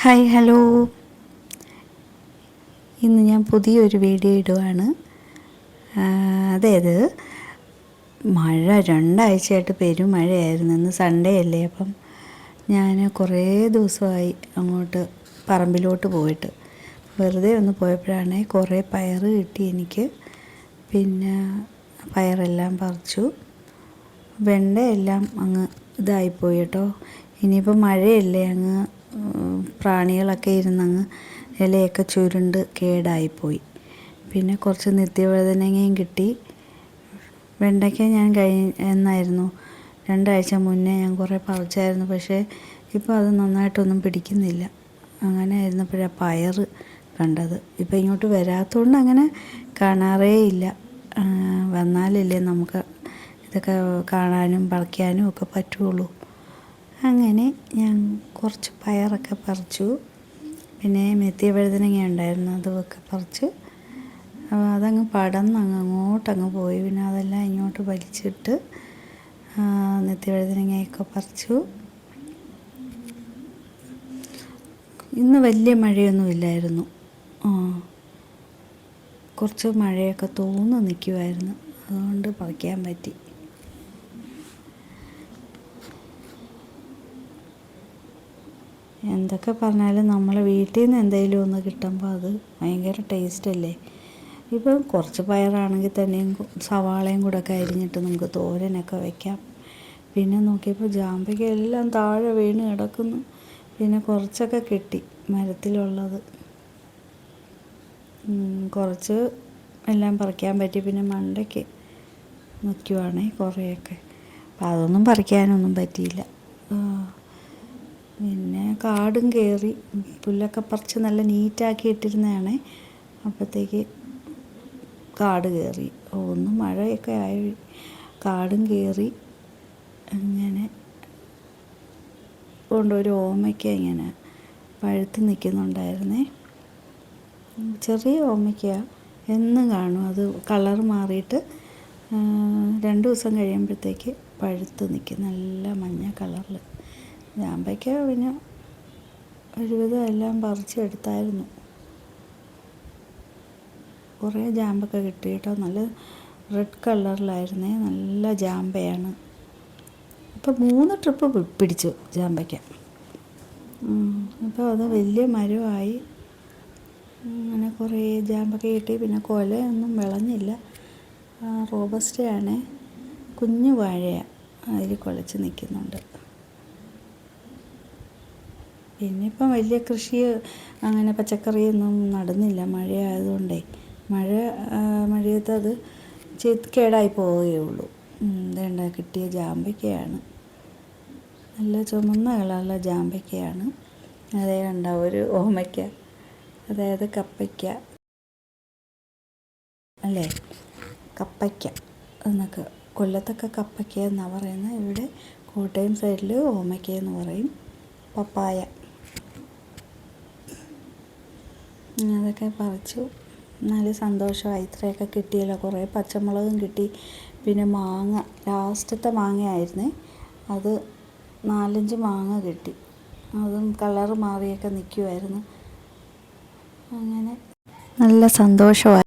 Hi hello, ഇന്ന് ഞാൻ പുതിയൊരു വീഡിയോ ഇടുവാണ്. അതായത് മഴ 2 ആഴ്ചയായിട്ട് പെരും മഴയായിരുന്നു. ഇന്ന് സൺഡേ അല്ലേ, അപ്പം ഞാൻ കുറേ ദിവസമായി അങ്ങോട്ട് പറമ്പിലോട്ട് പോയിട്ട് വെറുതെ ഒന്ന് പോയപ്പോഴാണ് കുറേ പയർ കിട്ടി എനിക്ക്. പിന്നെ പയറെല്ലാം പറിച്ചു. വെണ്ടയെല്ലാം അങ്ങ് ഇതായിപ്പോയി കേട്ടോ. ഇനിയിപ്പോൾ മഴയല്ലേ, അങ്ങ് പ്രാണികളൊക്കെ ഇരുന്നങ്ങ് ഇലയൊക്കെ ചുരുണ്ട് കേടായിപ്പോയി. പിന്നെ കുറച്ച് നിത്യവഴുതനങ്ങയും കിട്ടി. വെണ്ടയ്ക്ക ഞാൻ എന്നായിരുന്നു 2 ആഴ്ച മുന്നേ ഞാൻ കുറേ പറിച്ചായിരുന്നു. പക്ഷേ ഇപ്പോൾ അത് നന്നായിട്ടൊന്നും പിടിക്കുന്നില്ല. അങ്ങനെ ആയിരുന്നപ്പോഴാണ് പയർ കണ്ടത്. ഇപ്പോൾ ഇങ്ങോട്ട് വരാത്തതുകൊണ്ട് അങ്ങനെ കാണാറേ ഇല്ല. വന്നാലല്ലേ നമുക്ക് ഇതൊക്കെ കാണാനും പറിക്കാനും ഒക്കെ പറ്റുള്ളൂ. അങ്ങനെ ഞാൻ കുറച്ച് പയറൊക്കെ പറിച്ചു. പിന്നെ നിത്യവഴുതനങ്ങ ഉണ്ടായിരുന്നു, അതൊക്കെ പറിച്ച് അതങ്ങ് പടന്ന് അങ്ങോട്ടങ്ങ് പോയി. പിന്നെ അതെല്ലാം ഇങ്ങോട്ട് വലിച്ചിട്ട് നിത്യവഴുതനങ്ങയൊക്കെ പറിച്ചു. ഇന്ന് വലിയ മഴയൊന്നുമില്ലായിരുന്നു. കുറച്ച് മഴയൊക്കെ തോന്നു നിൽക്കുമായിരുന്നു, അതുകൊണ്ട് പറിക്കാൻ പറ്റി. എന്തൊക്കെ പറഞ്ഞാലും നമ്മളെ വീട്ടിൽ നിന്ന് എന്തെങ്കിലും ഒന്ന് കിട്ടുമ്പോൾ അത് ഭയങ്കര ടേസ്റ്റല്ലേ. ഇപ്പം കുറച്ച് പയറാണെങ്കിൽ തന്നെയും സവാളയും കൂടെ ഒക്കെ അരിഞ്ഞിട്ട് നമുക്ക് തോരനൊക്കെ വയ്ക്കാം. പിന്നെ നോക്കിയപ്പോൾ ജാമ്പയ്ക്ക എല്ലാം താഴെ വീണ് കിടക്കുന്നു. പിന്നെ കുറച്ചൊക്കെ കിട്ടി മരത്തിലുള്ളത്, കുറച്ച് എല്ലാം പറിക്കാൻ പറ്റി. പിന്നെ മണ്ടയ്ക്ക് നിൽക്കുവാണേ കുറേയൊക്കെ, അപ്പം അതൊന്നും പറിക്കാനൊന്നും പറ്റിയില്ല. പിന്നെ കാടും കയറി, പുല്ലൊക്കെ പറിച്ച് നല്ല നീറ്റാക്കി ഇട്ടിരുന്നതാണ്. അപ്പോഴത്തേക്ക് കാട് കയറി. ഒന്ന് മഴയൊക്കെ ആയി കാടും കയറി. അങ്ങനെ കൊണ്ടൊരു ഓമയ്ക്ക ഇങ്ങനെ പഴുത്ത് നിൽക്കുന്നുണ്ടായിരുന്നേ. ചെറിയ ഓമയ്ക്ക എന്നും കാണും. അത് കളർ മാറിയിട്ട് 2 ദിവസം കഴിയുമ്പോഴത്തേക്ക് പഴുത്ത് നിൽക്കും, നല്ല മഞ്ഞ കളറിൽ. ജാമ്പയ്ക്ക പിന്നെ ഒരുവിധം എല്ലാം പറിച്ചെടുത്തായിരുന്നു. കുറേ ജാമ്പൊക്കെ കിട്ടി കേട്ടോ. നല്ല റെഡ് കളറിലായിരുന്നേ, നല്ല ജാമ്പയാണ്. ഇപ്പോൾ 3 ട്രിപ്പ് പിടിച്ചു ജാമ്പയ്ക്ക. അപ്പോൾ അത് വലിയ മരമായി. അങ്ങനെ കുറേ ജാമ്പയ്ക്ക കിട്ടി. പിന്നെ കൊലയൊന്നും വിളഞ്ഞില്ല. റോബസ്റ്റയാണ്, കുഞ്ഞു വാഴയാണ്, അതിൽ കുലച്ച് നിൽക്കുന്നുണ്ട്. പിന്നെ ഇപ്പം വലിയ കൃഷി അങ്ങനെ പച്ചക്കറിയൊന്നും നടുന്നില്ല, മഴയായതുകൊണ്ടേ. മഴയത്ത് അത് കേടായി പോവുകയുള്ളൂ. ഇതേണ്ട കിട്ടിയ ജാമ്പയ്ക്കയാണ്, നല്ല ചുമന്ന കളറുള്ള ജാമ്പയ്ക്കയാണ്. അതേ കണ്ട ഒരു ഓമയ്ക്ക, അതായത് കപ്പയ്ക്ക അല്ലേ, കപ്പയ്ക്ക എന്നൊക്കെ. കൊല്ലത്തൊക്കെ കപ്പയ്ക്ക എന്നാണ് പറയുന്നത്, ഇവിടെ കോട്ടയം സൈഡിൽ ഓമയ്ക്ക എന്ന് പറയും. പപ്പായ, അതൊക്കെ പറിച്ചു. നല്ല സന്തോഷമായി, ഇത്രയൊക്കെ കിട്ടിയല്ലോ. കുറേ പച്ചമുളകും കിട്ടി. പിന്നെ മാങ്ങ, ലാസ്റ്റത്തെ മാങ്ങയായിരുന്നേ, അത് 4-5 മാങ്ങ കിട്ടി. അതും കളറ് മാറിയൊക്കെ നിൽക്കുമായിരുന്നു. അങ്ങനെ നല്ല സന്തോഷമായി.